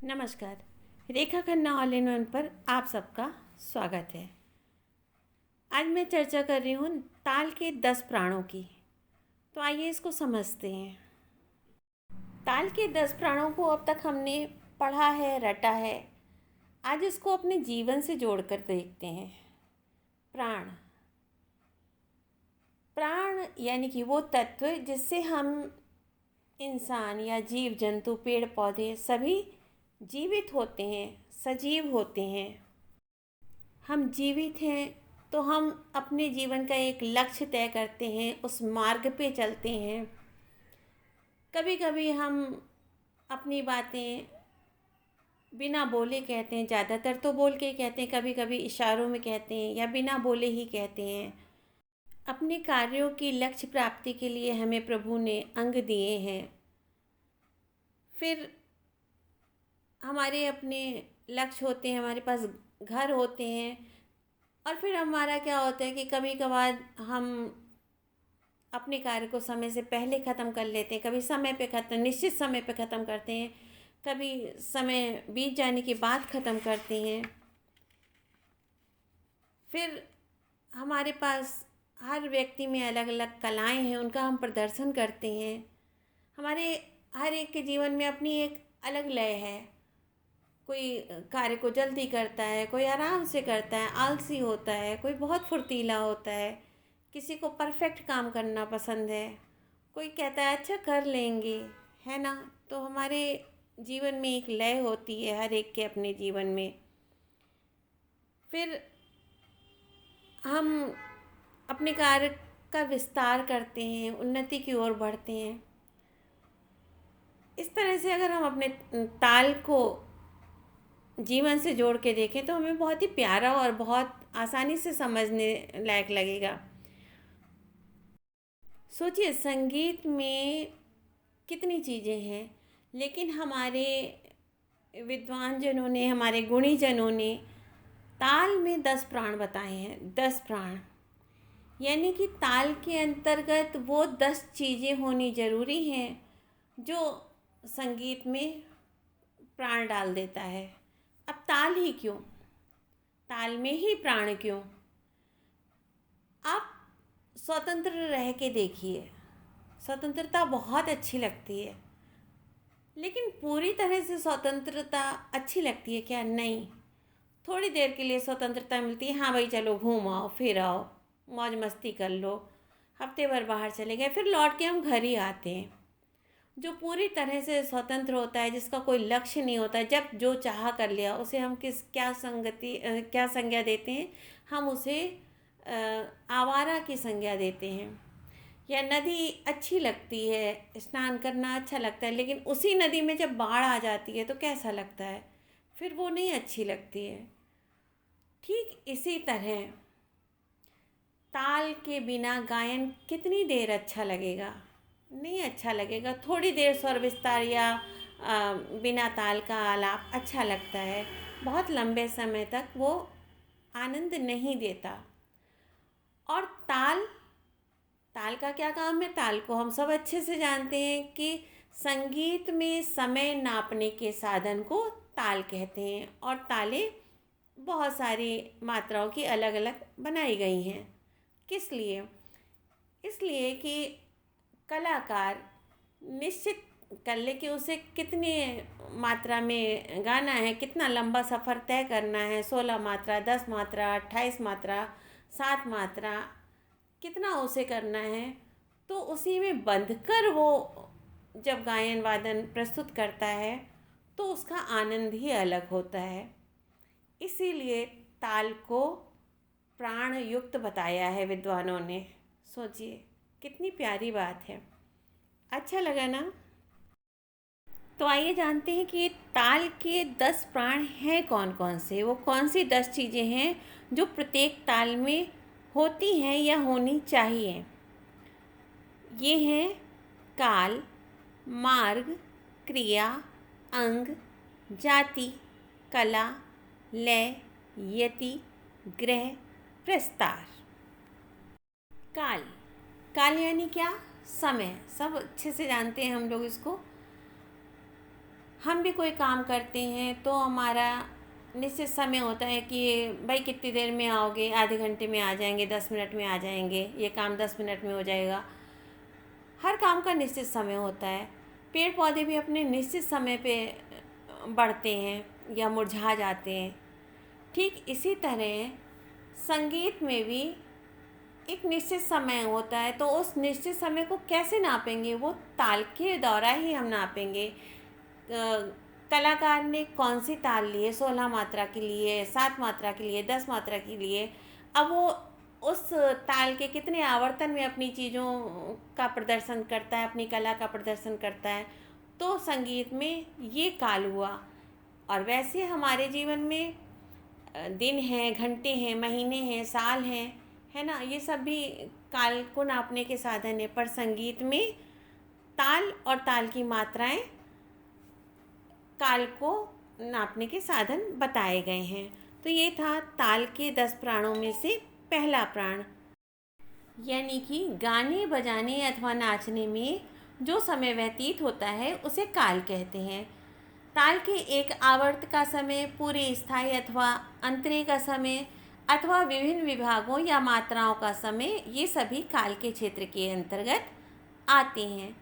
नमस्कार। रेखा Khanna all in one पर आप सबका स्वागत है। आज मैं चर्चा कर रही हूँ ताल के 10 प्राणों की। तो आइए इसको समझते हैं। ताल के 10 प्राणों को अब तक हमने पढ़ा है, रटा है। आज इसको अपने जीवन से जोड़कर देखते हैं। प्राण प्राण यानी कि वो तत्व जिससे हम इंसान या जीव जंतु, पेड़ पौधे सभी जीवित होते हैं, सजीव होते हैं। हम जीवित हैं तो हम अपने जीवन का एक लक्ष्य तय करते हैं, उस मार्ग पे चलते हैं। कभी कभी हम अपनी बातें बिना बोले कहते हैं, ज़्यादातर तो बोल के कहते हैं, कभी कभी इशारों में कहते हैं या बिना बोले ही कहते हैं। अपने कार्यों की लक्ष्य प्राप्ति के लिए हमें प्रभु ने अंग दिए हैं। फिर हमारे अपने लक्ष्य होते हैं, हमारे पास घर होते हैं। और फिर हमारा क्या होता है कि कभी कभार हम अपने कार्य को समय से पहले ख़त्म कर लेते हैं, कभी समय पे ख़त्म, निश्चित समय पे ख़त्म करते हैं, कभी समय बीत जाने के बाद ख़त्म करते हैं। फिर हमारे पास हर व्यक्ति में अलग अलग कलाएं हैं, उनका हम प्रदर्शन करते हैं। हमारे हर एक के जीवन में अपनी एक अलग लय है। कोई कार्य को जल्दी करता है, कोई आराम से करता है, आलसी होता है, कोई बहुत फुर्तीला होता है, किसी को परफेक्ट काम करना पसंद है, कोई कहता है अच्छा कर लेंगे, है ना। तो हमारे जीवन में एक लय होती है हर एक के अपने जीवन में। फिर हम अपने कार्य का विस्तार करते हैं, उन्नति की ओर बढ़ते हैं। इस तरह से अगर हम अपने ताल को जीवन से जोड़ के देखें तो हमें बहुत ही प्यारा और बहुत आसानी से समझने लायक लगेगा। सोचिए, संगीत में कितनी चीज़ें हैं, लेकिन हमारे विद्वान जनों ने, हमारे गुणी जनों ने ताल में 10 प्राण बताए हैं। 10 प्राण यानी कि ताल के अंतर्गत वो 10 चीज़ें होनी ज़रूरी हैं जो संगीत में प्राण डाल देता है। अब ताल ही क्यों, ताल में ही प्राण क्यों? आप स्वतंत्र रह के देखिए, स्वतंत्रता बहुत अच्छी लगती है, लेकिन पूरी तरह से स्वतंत्रता अच्छी लगती है क्या? नहीं। थोड़ी देर के लिए स्वतंत्रता मिलती है, हाँ भाई चलो घूम आओ, फिर आओ, मौज मस्ती कर लो, हफ्ते भर बाहर चले गए, फिर लौट के हम घर ही आते हैं। जो पूरी तरह से स्वतंत्र होता है, जिसका कोई लक्ष्य नहीं होता, जब जो चाह कर लिया, उसे हम क्या संज्ञा देते हैं? हम उसे आवारा की संज्ञा देते हैं। या नदी अच्छी लगती है, स्नान करना अच्छा लगता है, लेकिन उसी नदी में जब बाढ़ आ जाती है तो कैसा लगता है? फिर वो नहीं अच्छी लगती है। ठीक इसी तरह ताल के बिना गायन कितनी देर अच्छा लगेगा? नहीं अच्छा लगेगा। थोड़ी देर स्वर विस्तार या बिना ताल का आलाप अच्छा लगता है, बहुत लंबे समय तक वो आनंद नहीं देता। और ताल ताल का क्या काम है? ताल को हम सब अच्छे से जानते हैं कि संगीत में समय नापने के साधन को ताल कहते हैं। और तालें बहुत सारी मात्राओं की अलग अलग बनाई गई हैं। किस लिए? इसलिए कि कलाकार निश्चित कर ले कि उसे कितनी मात्रा में गाना है, कितना लंबा सफ़र तय करना है, 16 मात्रा, 10 मात्रा, 28 मात्रा, 7 मात्रा, कितना उसे करना है। तो उसी में बंध कर वो जब गायन वादन प्रस्तुत करता है तो उसका आनंद ही अलग होता है। इसीलिए ताल को प्राण युक्त बताया है विद्वानों ने। सोचिए कितनी प्यारी बात है। अच्छा लगा ना? तो आइए जानते हैं कि ताल के 10 प्राण हैं कौन कौन से, वो कौन सी 10 चीज़ें हैं जो प्रत्येक ताल में होती हैं या होनी चाहिए। ये हैं काल, मार्ग, क्रिया, अंग, जाति, कला, लय, यति, ग्रह, प्रस्तार। काल काल यानी क्या? समय। सब अच्छे से जानते हैं हम लोग इसको। हम भी कोई काम करते हैं तो हमारा निश्चित समय होता है कि भाई कितनी देर में आओगे, आधे घंटे में आ जाएंगे, 10 मिनट में आ जाएंगे, ये काम 10 मिनट में हो जाएगा। हर काम का निश्चित समय होता है। पेड़ पौधे भी अपने निश्चित समय पे बढ़ते हैं या मुरझा जाते हैं। ठीक इसी तरह संगीत में भी एक निश्चित समय होता है, तो उस निश्चित समय को कैसे नापेंगे? वो ताल के द्वारा ही हम नापेंगे। कलाकार ने कौन सी ताल लिए, 16 मात्रा के लिए, 7 मात्रा के लिए, 10 मात्रा के लिए, अब वो उस ताल के कितने आवर्तन में अपनी चीज़ों का प्रदर्शन करता है, अपनी कला का प्रदर्शन करता है, तो संगीत में ये काल हुआ। और वैसे हमारे जीवन में दिन हैं, घंटे हैं, महीने हैं, साल हैं, है ना, ये सब भी काल को नापने के साधन है। पर संगीत में ताल और ताल की मात्राएं काल को नापने के साधन बताए गए हैं। तो ये था ताल के 10 प्राणों में से पहला प्राण, यानी कि गाने बजाने अथवा नाचने में जो समय व्यतीत होता है उसे काल कहते हैं। ताल के एक आवर्त का समय, पूरे स्थायी अथवा अंतरे का समय अथवा विभिन्न विभागों या मात्राओं का समय, ये सभी काल के क्षेत्र के अंतर्गत आते हैं।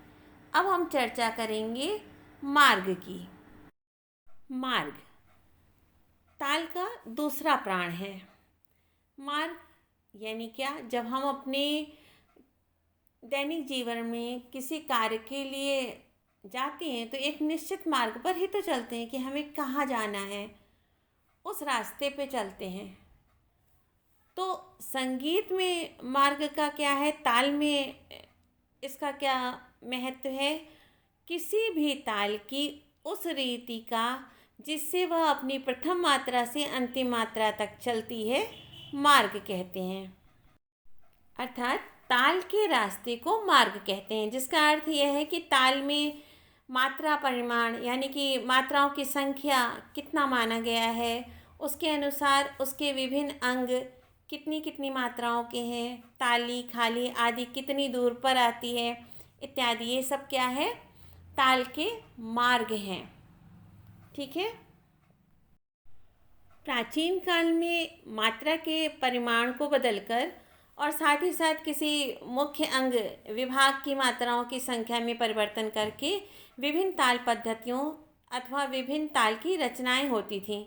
अब हम चर्चा करेंगे मार्ग की। मार्ग ताल का दूसरा प्राण है। मार्ग यानी क्या? जब हम अपने दैनिक जीवन में किसी कार्य के लिए जाते हैं तो एक निश्चित मार्ग पर ही तो चलते हैं कि हमें कहाँ जाना है, उस रास्ते पे चलते हैं। तो संगीत में मार्ग का क्या है, ताल में इसका क्या महत्व है? किसी भी ताल की उस रीति का जिससे वह अपनी प्रथम मात्रा से अंतिम मात्रा तक चलती है, मार्ग कहते हैं। अर्थात ताल के रास्ते को मार्ग कहते हैं, जिसका अर्थ यह है कि ताल में मात्रा परिमाण यानी कि मात्राओं की संख्या कितना माना गया है, उसके अनुसार उसके विभिन्न अंग कितनी कितनी मात्राओं के हैं, ताली खाली आदि कितनी दूर पर आती है इत्यादि, ये सब क्या है? ताल के मार्ग हैं। ठीक है। प्राचीन काल में मात्रा के परिमाण को बदलकर और साथ ही साथ किसी मुख्य अंग विभाग की मात्राओं की संख्या में परिवर्तन करके विभिन्न ताल पद्धतियों अथवा विभिन्न ताल की रचनाएं होती थीं।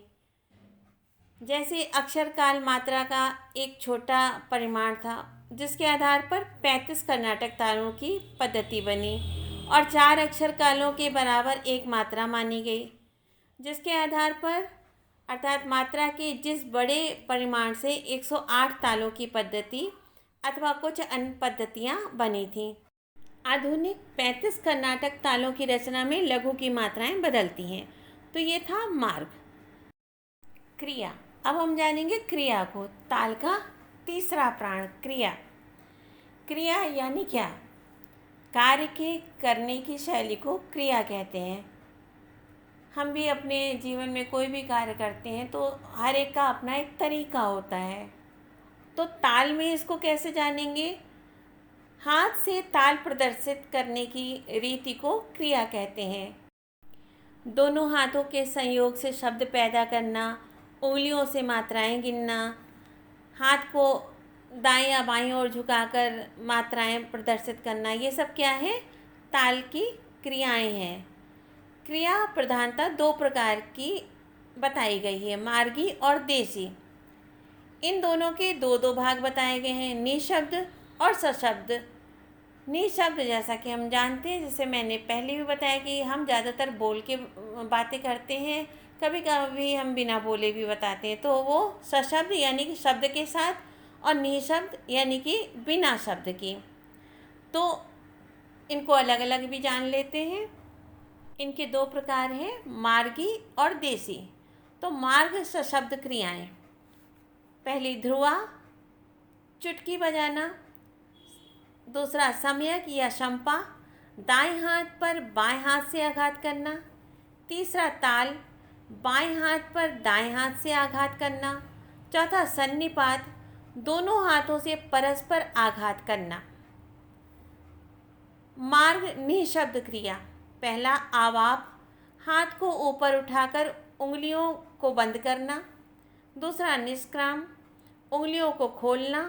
जैसे अक्षर काल मात्रा का एक छोटा परिमाण था, जिसके आधार पर 35 कर्नाटक तालों की पद्धति बनी और 4 अक्षर कालों के बराबर एक मात्रा मानी गई, जिसके आधार पर अर्थात मात्रा के जिस बड़े परिमाण से 108 तालों की पद्धति अथवा कुछ अन्य पद्धतियाँ बनी थीं। आधुनिक 35 कर्नाटक तालों की रचना में लघु की मात्राएं बदलती हैं। तो ये था मार्ग। क्रिया। अब हम जानेंगे क्रिया को। ताल का तीसरा प्राण क्रिया। क्रिया यानी क्या? कार्य के करने की शैली को क्रिया कहते हैं। हम भी अपने जीवन में कोई भी कार्य करते हैं तो हर एक का अपना एक तरीका होता है। तो ताल में इसको कैसे जानेंगे? हाथ से ताल प्रदर्शित करने की रीति को क्रिया कहते हैं। दोनों हाथों के संयोग से शब्द पैदा करना, उंगलियों से मात्राएं गिनना, हाथ को दाएं या बाएं ओर झुकाकर मात्राएं प्रदर्शित करना, ये सब क्या है? ताल की क्रियाएं हैं। क्रिया प्रधानता 2 प्रकार की बताई गई है, मार्गी और देशी। इन दोनों के 2-2 भाग बताए गए हैं, निशब्द और सशब्द। निशब्द जैसा कि हम जानते हैं, जैसे मैंने पहले भी बताया कि हम ज़्यादातर बोल के बातें करते हैं, कभी कभी हम बिना बोले भी बताते हैं, तो वो सशब्द यानी कि शब्द के साथ, और निशब्द यानी कि बिना शब्द के। तो इनको अलग अलग भी जान लेते हैं। इनके 2 प्रकार हैं, मार्गी और देशी। तो मार्ग सशब्द क्रियाएं, पहली ध्रुवा, चुटकी बजाना, दूसरा सम्यक या शंपा, दाएं हाथ पर बाएं हाथ से आघात करना, तीसरा ताल, बाएं हाथ पर दाएं हाथ से आघात करना, चौथा सन्निपात, दोनों हाथों से परस्पर आघात करना। मार्ग निःशब्द क्रिया, पहला आवाप, हाथ को ऊपर उठाकर उंगलियों को बंद करना। दूसरा निष्क्राम, उंगलियों को खोलना।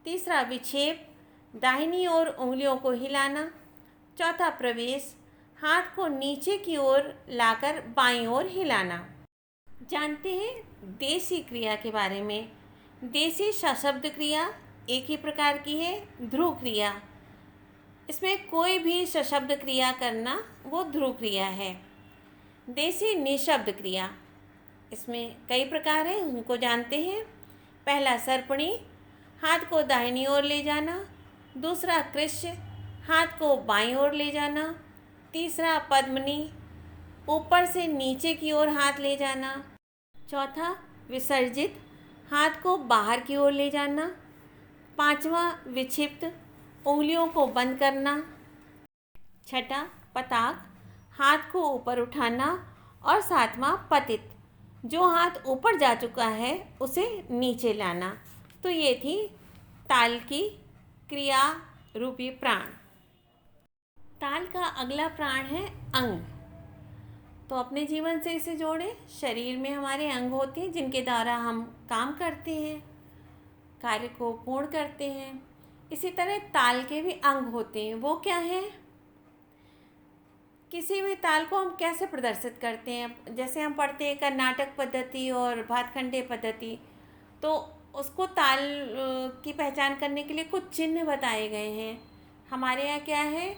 तीसरा विक्षेप, दाहिनी ओर उंगलियों को हिलाना। चौथा प्रवेश, हाथ को नीचे की ओर लाकर बाईं ओर हिलाना। जानते हैं देशी क्रिया के बारे में। देशी सशब्द क्रिया एक ही प्रकार की है, ध्रुव क्रिया। इसमें कोई भी सशब्द क्रिया करना वो ध्रुव क्रिया है। देशी निशब्द क्रिया, इसमें कई प्रकार हैं, उनको जानते हैं। पहला सर्पणी, हाथ को दाहिनी ओर ले जाना। दूसरा कृष्य, हाथ को बाईं ओर ले जाना। तीसरा पद्मिनी, ऊपर से नीचे की ओर हाथ ले जाना। चौथा विसर्जित, हाथ को बाहर की ओर ले जाना। पांचवा विक्षिप्त, उंगलियों को बंद करना। छठा पताक, हाथ को ऊपर उठाना। और सातवां पतित, जो हाथ ऊपर जा चुका है उसे नीचे लाना। तो ये थी ताल की क्रिया रूपी प्राण। ताल का अगला प्राण है अंग। तो अपने जीवन से इसे जोड़ें। शरीर में हमारे अंग होते हैं जिनके द्वारा हम काम करते हैं, कार्य को पूर्ण करते हैं। इसी तरह ताल के भी अंग होते हैं। वो क्या है? किसी भी ताल को हम कैसे प्रदर्शित करते हैं? जैसे हम पढ़ते हैं कर्नाटक पद्धति और भातखंडे पद्धति, तो उसको ताल की पहचान करने के लिए कुछ चिन्ह बताए गए हैं। हमारे यहाँ क्या है,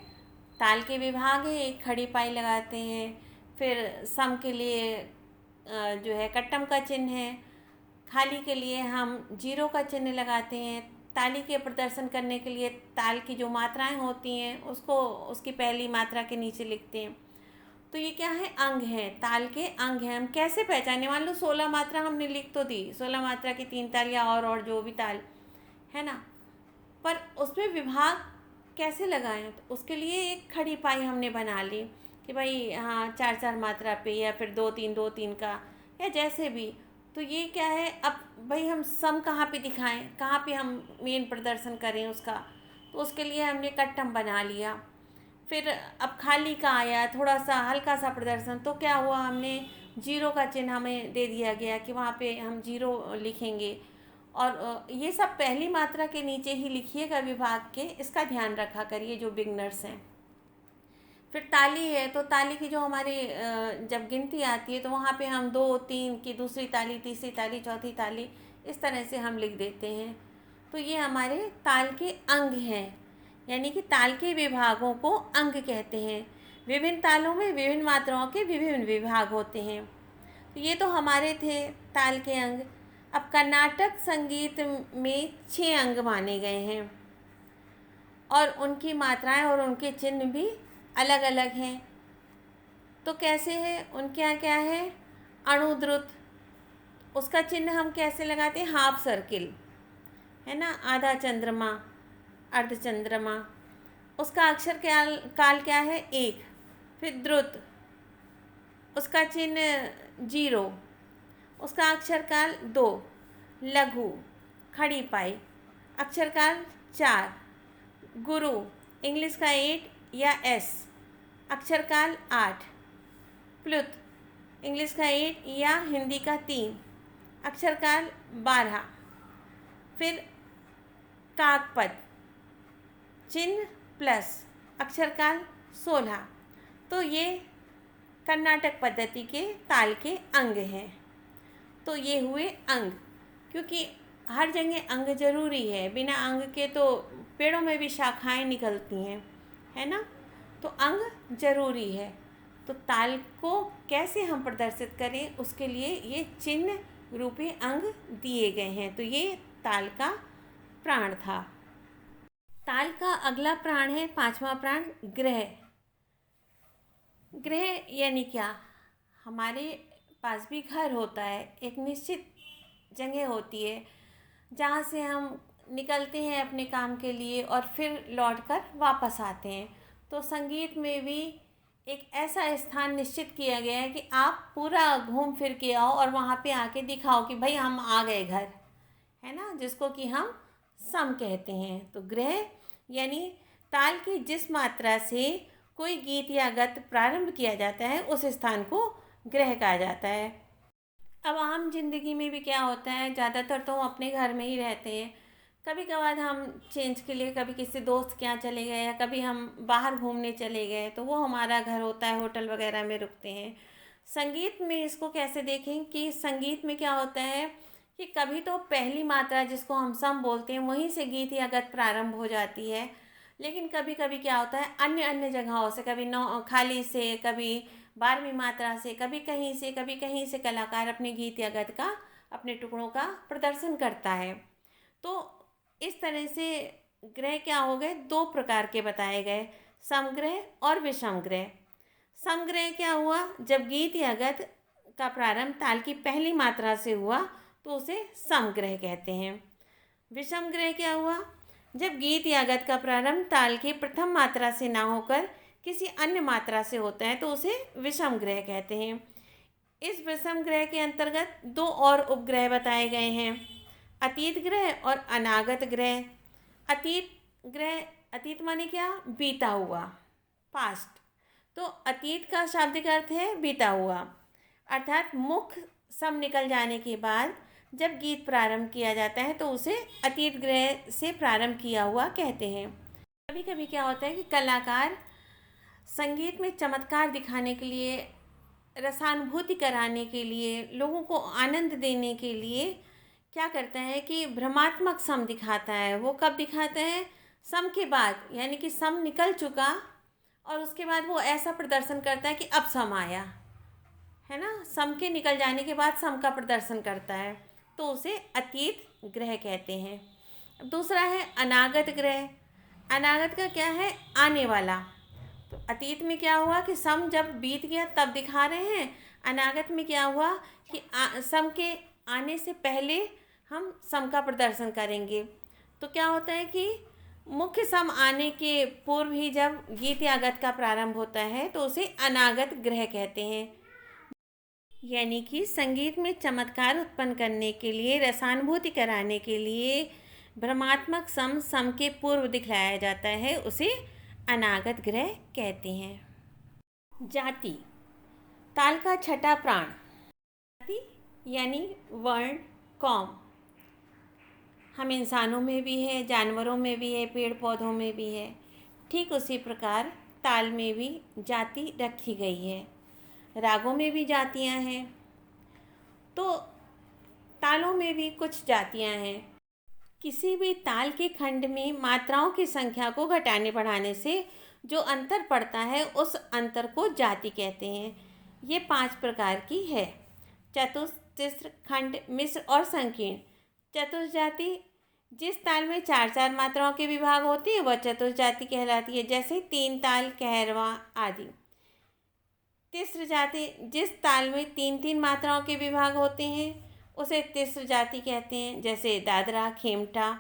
ताल के विभाग है। एक खड़ी पाई लगाते हैं, फिर सम के लिए जो है कट्टम का चिन्ह है। खाली के लिए हम जीरो का चिन्ह लगाते हैं। ताली के प्रदर्शन करने के लिए ताल की जो मात्राएं होती हैं उसको उसकी पहली मात्रा के नीचे लिखते हैं। तो ये क्या है? अंग है, ताल के अंग हैं। हम कैसे पहचाने? मान लो 16 मात्रा हमने लिख तो दी, 16 मात्रा की 3 ताल या और जो भी ताल है ना, पर उसमें विभाग कैसे लगाएं? तो उसके लिए एक खड़ी पाई हमने बना ली कि भाई हाँ 4-4 मात्रा पे, या फिर 2-3 का, या जैसे भी। तो ये क्या है, अब भाई हम सम कहाँ पे दिखाएं, कहाँ पे हम मेन प्रदर्शन करें उसका, तो उसके लिए हमने कट्टम बना लिया। फिर अब खाली का आया थोड़ा सा हल्का सा प्रदर्शन, तो क्या हुआ, हमने जीरो का चिन्ह हमें दे दिया गया कि वहाँ पे हम जीरो लिखेंगे। और ये सब पहली मात्रा के नीचे ही लिखिएगा विभाग के, इसका ध्यान रखा करिए जो बिगनर्स हैं। फिर ताली है, तो ताली की जो हमारी जब गिनती आती है तो वहाँ पे हम 2-3 की दूसरी ताली, तीसरी ताली, चौथी ताली, इस तरह से हम लिख देते हैं। तो ये हमारे ताल के अंग हैं, यानी कि ताल के विभागों को अंग कहते हैं। विभिन्न तालों में विभिन्न मात्राओं के विभिन्न विभाग होते हैं। तो ये तो हमारे थे ताल के अंग। अब कर्नाटक संगीत में 6 अंग माने गए हैं और उनकी मात्राएं और उनके चिन्ह भी अलग अलग हैं। तो कैसे है उनके यहाँ? क्या है? अणुद्रुत, उसका चिन्ह हम कैसे लगाते हैं? हाफ सर्किल है ना, आधा चंद्रमा, अर्ध चंद्रमा। उसका अक्षर काल क्या है? 1। फिर द्रुत, उसका चिन्ह 0, उसका अक्षर काल 2। लघु, खड़ी पाई, अक्षर काल 4। गुरु, इंग्लिश का 8 या S, अक्षर काल 8। प्लुत, इंग्लिश का 8 या हिंदी का 3, अक्षर काल 12। फिर काकपद, चिन्ह प्लस, अक्षर काल 16। तो ये कर्नाटक पद्धति के ताल के अंग हैं। तो ये हुए अंग, क्योंकि हर जगह अंग जरूरी है। बिना अंग के तो पेड़ों में भी शाखाएं निकलती हैं, है ना। तो अंग जरूरी है। तो ताल को कैसे हम प्रदर्शित करें, उसके लिए ये चिन्ह रूपी अंग दिए गए हैं। तो ये ताल का प्राण था। ताल का अगला प्राण है 5वां प्राण, ग्रह। ग्रह यानी क्या? हमारे पास भी घर होता है, एक निश्चित जगह होती है जहाँ से हम निकलते हैं अपने काम के लिए और फिर लौटकर वापस आते हैं। तो संगीत में भी एक ऐसा स्थान निश्चित किया गया है कि आप पूरा घूम फिर के आओ और वहाँ पे आके दिखाओ कि भाई हम आ गए घर, है ना, जिसको कि हम सम कहते हैं। तो ग्रह यानी ताल की जिस मात्रा से कोई गीत या गत प्रारंभ किया जाता है उस स्थान को गृह कहा जाता है। अब आम जिंदगी में भी क्या होता है, ज़्यादातर तो हम अपने घर में ही रहते हैं। कभी कभार हम चेंज के लिए कभी किसी दोस्त के यहाँ चले गए या कभी हम बाहर घूमने चले गए तो वो हमारा घर होता है, होटल वगैरह में रुकते हैं। संगीत में इसको कैसे देखें कि संगीत में क्या होता है कि कभी तो पहली मात्रा जिसको हम सम बोलते हैं वहीं से गीत या गत प्रारंभ हो जाती है, लेकिन कभी कभी क्या होता है अन्य अन्य जगहों से, कभी नौ खाली से, कभी 12वीं मात्रा से, कभी कहीं से कलाकार अपने गीत या गत का, अपने टुकड़ों का प्रदर्शन करता है। तो इस तरह से ग्रह क्या हो गए, दो प्रकार के बताए गए, समग्रह और विषमग्रह। समग्रह क्या हुआ, जब गीत या गत का प्रारंभ ताल की पहली मात्रा से हुआ तो उसे समग्रह कहते हैं। विषमग्रह क्या हुआ, जब गीत या गत का प्रारंभ ताल की प्रथम मात्रा से ना होकर किसी अन्य मात्रा से होता है तो उसे विषमग्रह कहते हैं। इस विषमग्रह के अंतर्गत दो और उपग्रह बताए गए हैं, अतीत ग्रह और अनागत ग्रह। अतीत ग्रह, अतीत माने क्या, बीता हुआ, पास्ट। तो अतीत का शाब्दिक अर्थ है बीता हुआ, अर्थात मुख सम निकल जाने के बाद जब गीत प्रारंभ किया जाता है तो उसे अतीत ग्रह से प्रारंभ किया हुआ कहते हैं। कभी कभी क्या होता है कि कलाकार संगीत में चमत्कार दिखाने के लिए, रसानुभूति कराने के लिए, लोगों को आनंद देने के लिए क्या करता है कि भ्रमात्मक सम दिखाता है। वो कब दिखाता है, सम के बाद, यानी कि सम निकल चुका और उसके बाद वो ऐसा प्रदर्शन करता है कि अब सम आया है ना, सम के निकल जाने के बाद सम का प्रदर्शन करता है, तो उसे अतीत ग्रह कहते हैं। दूसरा है अनागत ग्रह। अनागत का क्या है, आने वाला। तो अतीत में क्या हुआ कि सम जब बीत गया तब दिखा रहे हैं, अनागत में क्या हुआ कि सम के आने से पहले हम सम का प्रदर्शन करेंगे। तो क्या होता है कि मुख्य सम आने के पूर्व ही जब गीत या गत का प्रारंभ होता है तो उसे अनागत ग्रह कहते हैं। यानी कि संगीत में चमत्कार उत्पन्न करने के लिए, रसानुभूति कराने के लिए भ्रमात्मक सम सम के पूर्व दिखलाया जाता है, उसे अनागत ग्रह कहते हैं। जाति, ताल का छठा प्राण। जाति यानी वर्ण, कौम। हम इंसानों में भी है, जानवरों में भी है, पेड़ पौधों में भी है। ठीक उसी प्रकार ताल में भी जाति रखी गई है, रागों में भी जातियां हैं। तो तालों में भी कुछ जातियां हैं। किसी भी ताल के खंड में मात्राओं की संख्या को घटाने बढ़ाने से जो अंतर पड़ता है उस अंतर को जाति कहते हैं। ये 5 प्रकार की है, चतुष, तिस्र, खंड, मिश्र और संकीर्ण। चतुष जाति, जिस ताल में 4-4 मात्राओं के विभाग होते हैं वह चतुष जाति कहलाती है, जैसे 3 ताल, कहरवा आदि। तिस्र जाति, जिस ताल में 3-3 मात्राओं के विभाग होते हैं उसे तिस्र जाति कहते हैं, जैसे दादरा, खेमटा।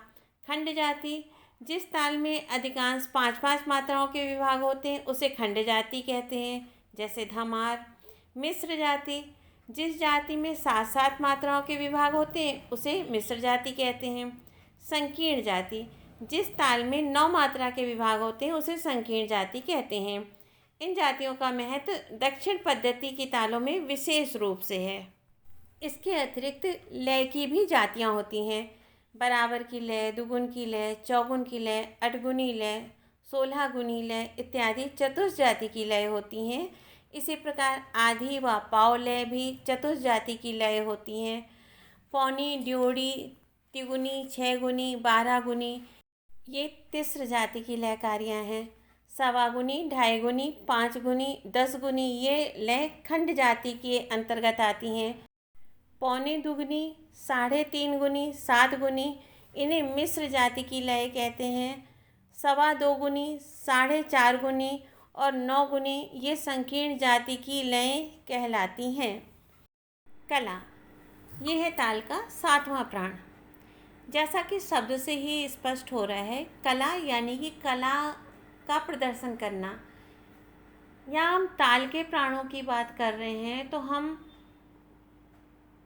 खंड जाति, जिस ताल में अधिकांश 5-5 मात्राओं के विभाग होते हैं उसे खंड जाति कहते हैं, जैसे धमार। मिश्र जाति, जिस जाति में 7-7 मात्राओं के विभाग होते हैं उसे मिश्र जाति कहते हैं। संकीर्ण जाति, जिस ताल में 9 मात्रा के विभाग होते हैं उसे संकीर्ण जाति कहते हैं। इन जातियों का महत्व दक्षिण पद्धति की तालों में विशेष रूप से है। इसके अतिरिक्त लय की भी जातियाँ होती हैं, बराबर की लय, दुगुन की लय, चौगुन की लय, अठगुनी लय, 16 गुनी लय इत्यादि चतुर्थ जाति की लय होती हैं। इसी प्रकार आधी व पाव लय भी चतुर्थ जाति की लय होती हैं। पौनी, ड्योढ़ी, तिगुनी, 6 गुनी, 12 गुनी ये तिस्र जाति की लयकारियाँ हैं। सवा गुनी, 2.5 गुनी, 5 गुनी, 10 गुनी ये लय खंड जाति के अंतर्गत आती हैं। पौने दुगनी, 3.5 गुनी, 7 गुनी इन्हें मिश्र जाति की लय कहते हैं। 2.25 गुनी, 4.5 गुनी और 9 गुनी ये संकीर्ण जाति की लय कहलाती हैं। कला, ये है ताल का 7वां प्राण। जैसा कि शब्द से ही स्पष्ट हो रहा है, कला यानी कि कला का प्रदर्शन करना। यहाँ हम ताल के प्राणों की बात कर रहे हैं तो हम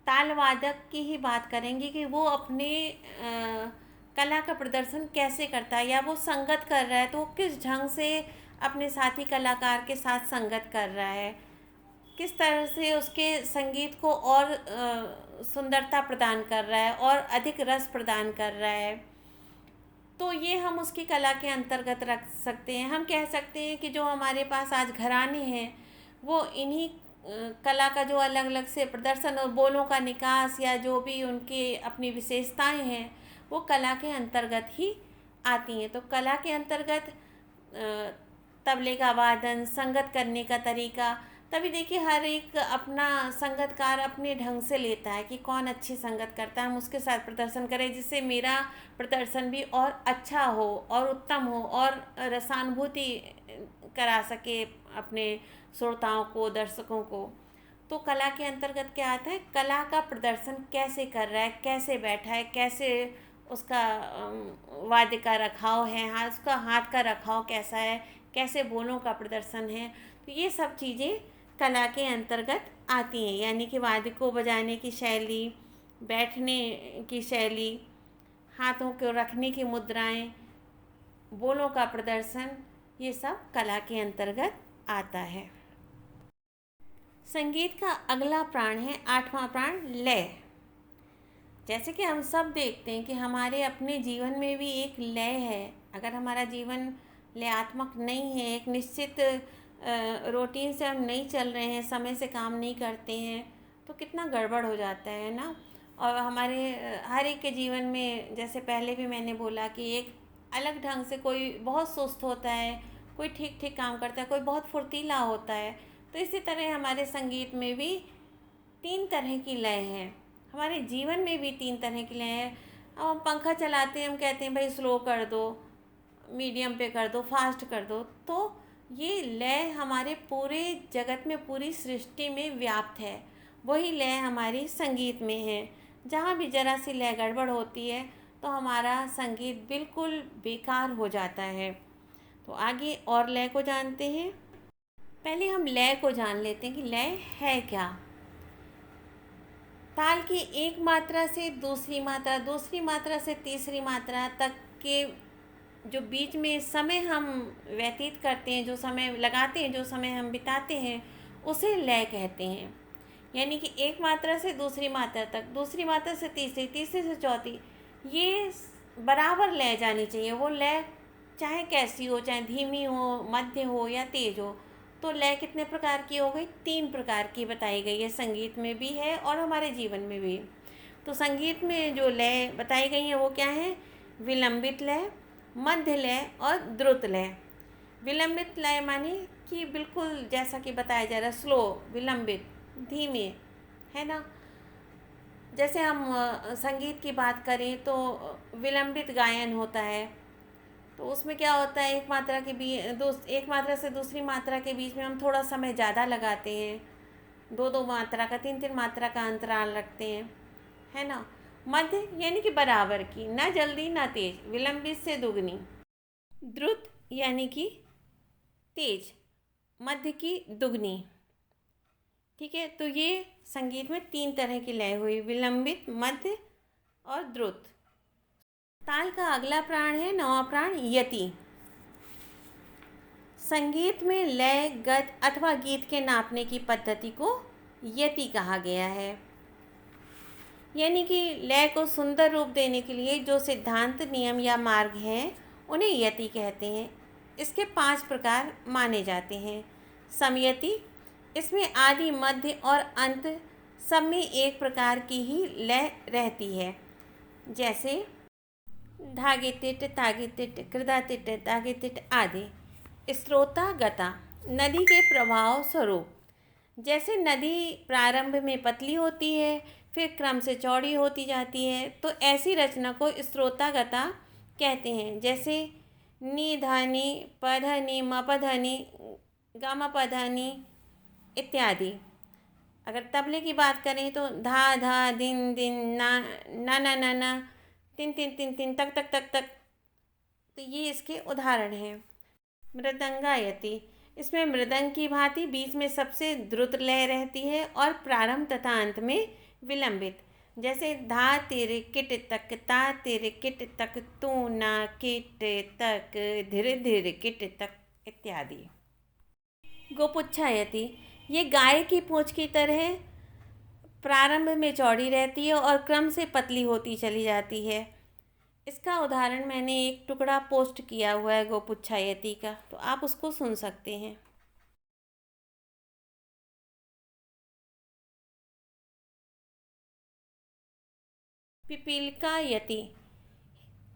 ताल वादक की ही बात करेंगे कि वो अपने कला का प्रदर्शन कैसे करता है, या वो संगत कर रहा है तो वो किस ढंग से अपने साथी कलाकार के साथ संगत कर रहा है, किस तरह से उसके संगीत को और सुंदरता प्रदान कर रहा है और अधिक रस प्रदान कर रहा है। तो ये हम उसकी कला के अंतर्गत रख सकते हैं। हम कह सकते हैं कि जो हमारे पास आज घराने हैं वो इन्हीं कला का जो अलग अलग से प्रदर्शन और बोलों का निकास या जो भी उनकी अपनी विशेषताएं हैं वो कला के अंतर्गत ही आती हैं। तो कला के अंतर्गत तबले का वादन, संगत करने का तरीका, तभी देखिए हर एक अपना संगतकार अपने ढंग से लेता है कि कौन अच्छी संगत करता है, हम उसके साथ प्रदर्शन करें जिससे मेरा प्रदर्शन भी और अच्छा हो और उत्तम हो और रसानुभूति करा सके अपने श्रोताओं को, दर्शकों को। तो कला के अंतर्गत क्या आता है, कला का प्रदर्शन कैसे कर रहा है, कैसे बैठा है, कैसे उसका वाद्य का रखाव है, उसका हाथ का रखाव कैसा है, कैसे बोलों का प्रदर्शन है। तो ये सब चीज़ें कला के अंतर्गत आती हैं, यानी कि वाद्य को बजाने की शैली, बैठने की शैली, हाथों को रखने की मुद्राएं, बोलों का प्रदर्शन, ये सब कला के अंतर्गत आता है। संगीत का अगला प्राण है 8वां प्राण, लय। जैसे कि हम सब देखते हैं कि हमारे अपने जीवन में भी एक लय है। अगर हमारा जीवन लयात्मक नहीं है, एक निश्चित रूटीन से हम नहीं चल रहे हैं, समय से काम नहीं करते हैं, तो कितना गड़बड़ हो जाता है ना। और हमारे हर एक के जीवन में, जैसे पहले भी मैंने बोला कि एक अलग ढंग से कोई बहुत सुस्त होता है, कोई ठीक ठीक काम करता है, कोई बहुत फुर्तीला होता है। तो इसी तरह हमारे संगीत में भी 3 तरह की लय है, हमारे जीवन में भी 3 तरह की लय है। अब हम पंखा चलाते हैं, हम कहते हैं भाई स्लो कर दो, मीडियम पे कर दो, फास्ट कर दो। तो ये लय हमारे पूरे जगत में, पूरी सृष्टि में व्याप्त है। वही लय हमारी संगीत में है। जहाँ भी जरा सी लय गड़बड़ होती है तो हमारा संगीत बिल्कुल बेकार हो जाता है। तो आगे और लय को जानते हैं। पहले हम लय को जान लेते हैं कि लय है क्या। ताल की एक मात्रा से दूसरी मात्रा, दूसरी मात्रा से तीसरी मात्रा तक के जो बीच में समय हम व्यतीत करते हैं, जो समय लगाते हैं, जो समय हम बिताते हैं, उसे लय कहते हैं। यानी कि एक मात्रा से दूसरी मात्रा तक, दूसरी मात्रा से तीसरी, तीसरी से चौथी, ये बराबर लय जानी चाहिए। वो लय चाहे कैसी हो, चाहे धीमी हो, मध्य हो या तेज हो। तो लय कितने प्रकार की हो गई? 3 प्रकार की बताई गई है। संगीत में भी है और हमारे जीवन में भी। तो संगीत में जो लय बताई गई है वो क्या है? विलंबित लय, मध्य लय और द्रुत लय। विलंबित लय माने कि बिल्कुल जैसा कि बताया जा रहा है, स्लो, विलंबित, धीमे, है ना। जैसे हम संगीत की बात करें तो विलंबित गायन होता है। तो उसमें क्या होता है, एक मात्रा से दूसरी मात्रा के बीच में हम थोड़ा समय ज़्यादा लगाते हैं, 2-2 मात्रा का, 3-3 मात्रा का अंतराल रखते हैं, है ना। मध्य यानी कि बराबर की, ना जल्दी ना तेज, विलंबित से दुगनी। द्रुत यानी कि तेज, मध्य की दुगनी। ठीक है, तो ये संगीत में 3 तरह की लय हुई, विलंबित, मध्य और द्रुत। ताल का अगला प्राण है 9वां प्राण, यति। संगीत में लय, गत अथवा गीत के नापने की पद्धति को यति कहा गया है। यानी कि लय को सुंदर रूप देने के लिए जो सिद्धांत, नियम या मार्ग हैं उन्हें यति कहते हैं। इसके 5 प्रकार माने जाते हैं। समयति, इसमें आदि, मध्य और अंत सब में एक प्रकार की ही लय रहती है। जैसे धागे तिट, तागे तिट, कृदा तिट, तागे तिट आदि। स्रोता गता, नदी के प्रवाह स्वरूप। जैसे नदी प्रारंभ में पतली होती है, फिर क्रम से चौड़ी होती जाती है, तो ऐसी रचना को स्रोतागता कहते हैं। जैसे नी धनी, पधनी, मपधनी, गमपधनी इत्यादि। अगर तबले की बात करें तो धा धा, दिन दिन, ना ना ना ना ना, तिन तिन तिन तिन, तक तक तक तक। तो ये इसके उदाहरण हैं। मृदंगायति, इसमें मृदंग की भांति बीच में सबसे द्रुत लय रहती है और प्रारंभ तथा अंत में विलंबित। जैसे धा तेरे किट तक, ता तेरे किट तक, तू ना किट तक, धीरे धीरे किट तक इत्यादि। गोपुच्छायति, ये गाय की पूंछ की तरह प्रारंभ में चौड़ी रहती है और क्रम से पतली होती चली जाती है। इसका उदाहरण मैंने एक टुकड़ा पोस्ट किया हुआ है गोपुच्छायति का, तो आप उसको सुन सकते हैं। पिपीलिका यति,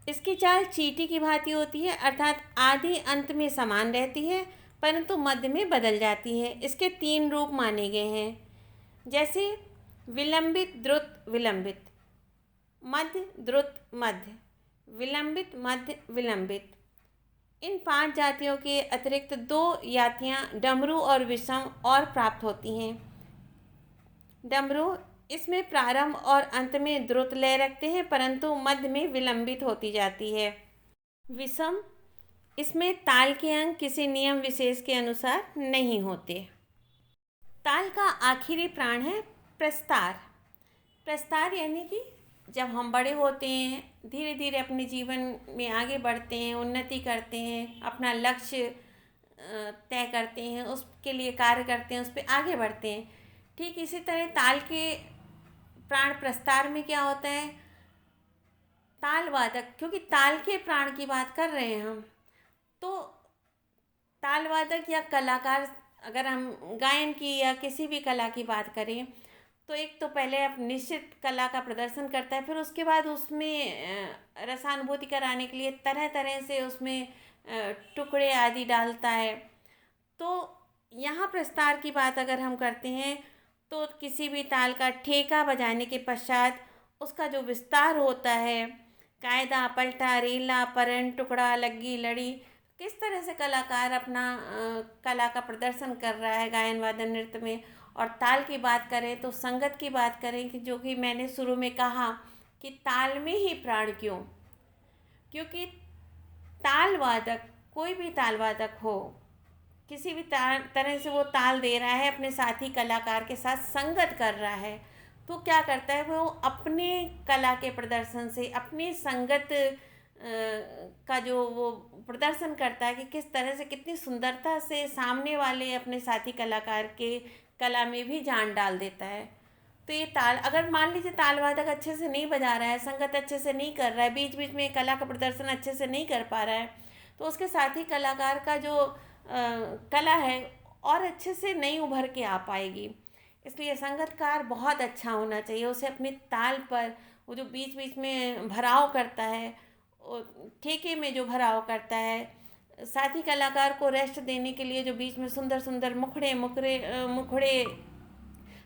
इसकी चाल चींटी की भांति होती है, अर्थात आदि अंत में समान रहती है परंतु मध्य में बदल जाती है। इसके 3 रूप माने गए हैं, जैसे विलंबित, द्रुत, विलंबित, मध्य, द्रुत, मध्य, विलंबित, मध्य, विलंबित। इन 5 जातियों के अतिरिक्त 2 जातियाँ डमरू और विषम और प्राप्त होती हैं। डमरू इसमें प्रारंभ और अंत में द्रुत लय रखते हैं परंतु मध्य में विलंबित होती जाती है। विषम इसमें ताल के अंक किसी नियम विशेष के अनुसार नहीं होते। ताल का आखिरी प्राण है प्रस्तार। प्रस्तार यानी कि जब हम बड़े होते हैं, धीरे धीरे अपने जीवन में आगे बढ़ते हैं, उन्नति करते हैं, अपना लक्ष्य तय करते हैं, उसके लिए कार्य करते हैं, उस पर आगे बढ़ते हैं। ठीक इसी तरह ताल के प्राण प्रस्तार में क्या होता है, ताल वादक, क्योंकि ताल के प्राण की बात कर रहे हैं हम, तो ताल वादक या कलाकार, अगर हम गायन की या किसी भी कला की बात करें तो एक तो पहले अब निश्चित कला का प्रदर्शन करता है, फिर उसके बाद उसमें रसानुभूति कराने के लिए तरह तरह से उसमें टुकड़े आदि डालता है। तो यहाँ प्रस्तार की बात अगर हम करते हैं तो किसी भी ताल का ठेका बजाने के पश्चात उसका जो विस्तार होता है, कायदा, पलटा, रेला, परन, टुकड़ा, लग्गी, लड़ी, किस तरह से कलाकार अपना कला का प्रदर्शन कर रहा है गायन वादन नृत्य में। और ताल की बात करें तो संगत की बात करें कि जो कि मैंने शुरू में कहा कि ताल में ही प्राण क्यों, क्योंकि ताल वादक, कोई भी ताल वादक हो, किसी भी तरह से वो ताल दे रहा है, अपने साथी कलाकार के साथ संगत कर रहा है, तो क्या करता है वो अपने कला के प्रदर्शन से, अपनी संगत का जो वो प्रदर्शन करता है कि किस तरह से, कितनी सुंदरता से सामने वाले अपने साथी कलाकार के कला में भी जान डाल देता है। तो ये ताल, अगर मान लीजिए ताल वादक अच्छे से नहीं बजा रहा है, संगत अच्छे से नहीं कर रहा है, बीच बीच में कला का प्रदर्शन अच्छे से नहीं कर पा रहा है, तो उसके साथी कलाकार का जो कला है और अच्छे से नहीं उभर के आ पाएगी। इसलिए संगतकार बहुत अच्छा होना चाहिए। उसे अपनी ताल पर वो जो बीच बीच में भराव करता है, ठेके में जो भराव करता है, साथी कलाकार को रेस्ट देने के लिए जो बीच में सुंदर सुंदर मुखड़े,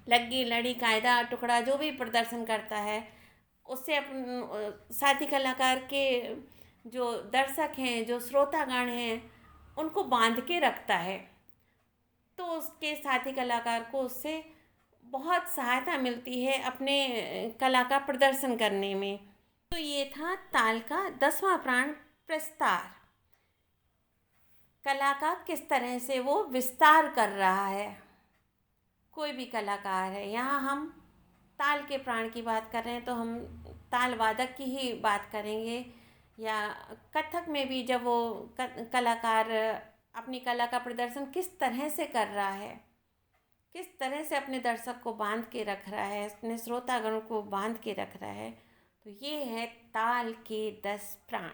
लग्गी, लड़ी, कायदा, टुकड़ा जो भी प्रदर्शन करता है, उससे साथी कलाकार के जो दर्शक हैं, जो श्रोतागण हैं, उनको बांध के रखता है। तो उसके साथी कलाकार को उससे बहुत सहायता मिलती है अपने कला का प्रदर्शन करने में। तो ये था ताल का 10वां प्राण प्रस्तार। कला का किस तरह से वो विस्तार कर रहा है, कोई भी कलाकार है। यहाँ हम ताल के प्राण की बात कर रहे हैं तो हम ताल वादक की ही बात करेंगे। या कथक में भी जब वो कलाकार अपनी कला का प्रदर्शन किस तरह से कर रहा है, किस तरह से अपने दर्शक को बांध के रख रहा है, अपने श्रोतागणों को बांध के रख रहा है, तो ये है ताल के 10 प्राण।